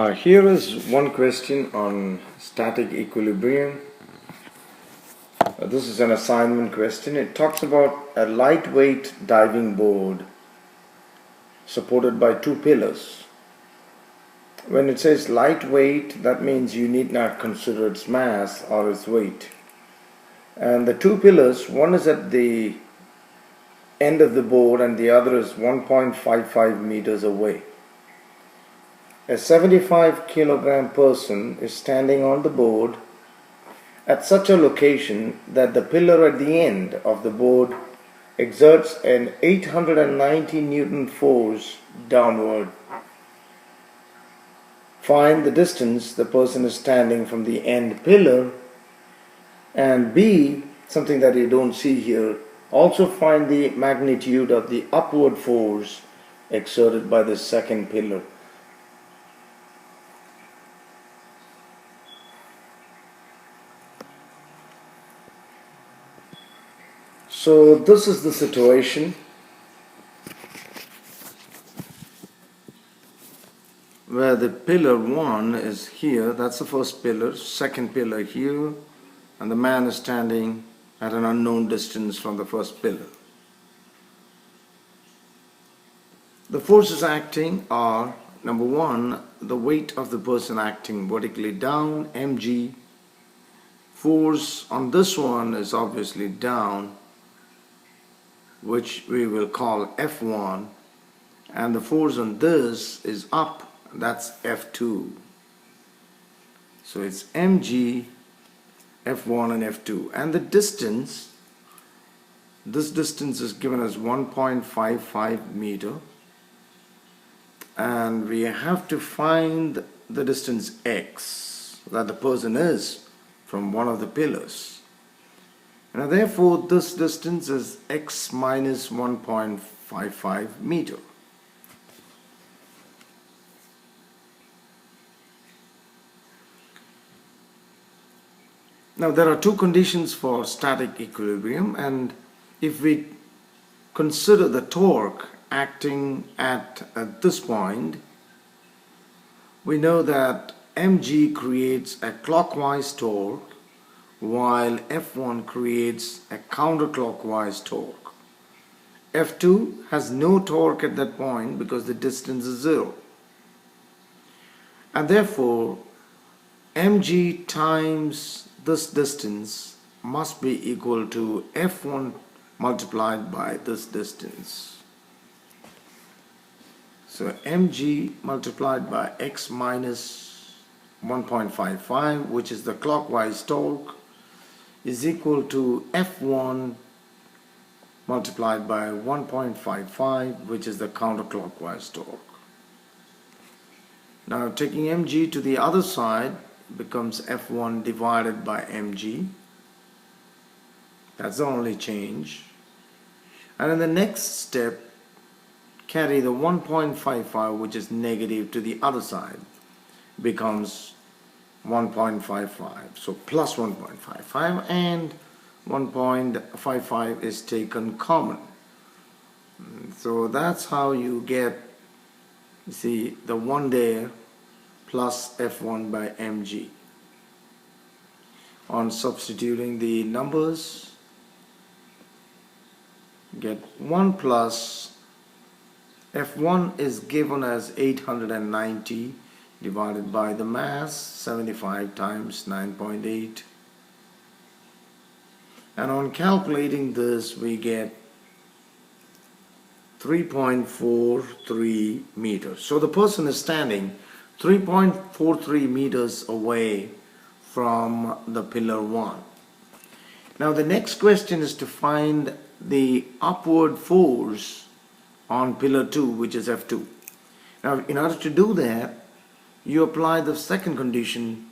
Here is one question on static equilibrium. This is an assignment question. It talks about a lightweight diving board supported by two pillars. When it says lightweight, that means you need not consider its mass or its weight. And the two pillars, one is at the end of the board and the other is 1.55 meters away. A 75 kilogram person is standing on the board at such a location that the pillar at the end of the board exerts an 890 Newton force downward. Find the distance the person is standing from the end pillar, and B, something that you don't see here, also find the magnitude of the upward force exerted by the second pillar. So this is the situation where the pillar 1 is here, that's the first pillar, second pillar here, and the man is standing at an unknown distance from the first pillar. The forces acting are, number 1, the weight of the person acting vertically down, mg. Force on this one is obviously down, which we will call F1, and the force on this is up, that's F2. So it's mg, F1 and F2, and the distance, this distance is given as 1.55 meter, and we have to find the distance x that the person is from one of the pillars. Now therefore this distance is x minus 1.55 meter. Now there are two conditions for static equilibrium, and if we consider the torque acting at this point, we know that mg creates a clockwise torque while F1 creates a counterclockwise torque. F2 has no torque at that point because the distance is 0. And therefore, mg times this distance must be equal to F1 multiplied by this distance. So mg multiplied by x minus 1.55, which is the clockwise torque, is equal to F1 multiplied by 1.55, which is the counterclockwise torque. Now taking mg to the other side becomes F1 divided by mg. That's the only change. And in the next step, carry the 1.55, which is negative, to the other side, becomes 1.55, so plus 1.55, and 1.55 is taken common. So that's how you get, you see, the 1 there plus F1 by mg. On substituting the numbers, get 1 plus F1 is given as 890 divided by the mass, 75 times 9.8, and on calculating this we get 3.43 meters. So the person is standing 3.43 meters away from the pillar 1. Now the next question is to find the upward force on pillar 2, which is F2. Now in order to do that, you apply the second condition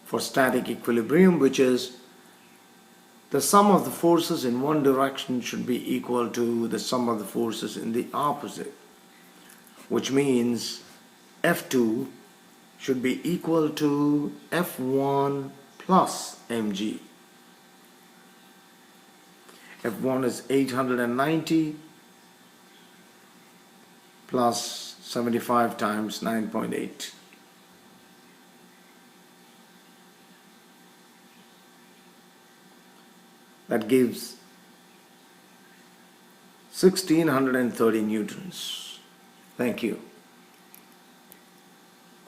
for static equilibrium, which is the sum of the forces in one direction should be equal to the sum of the forces in the opposite, which means F2 should be equal to F1 plus mg. F1 is 890 plus 75 times 9.8. that gives 1630 newtons. Thank you.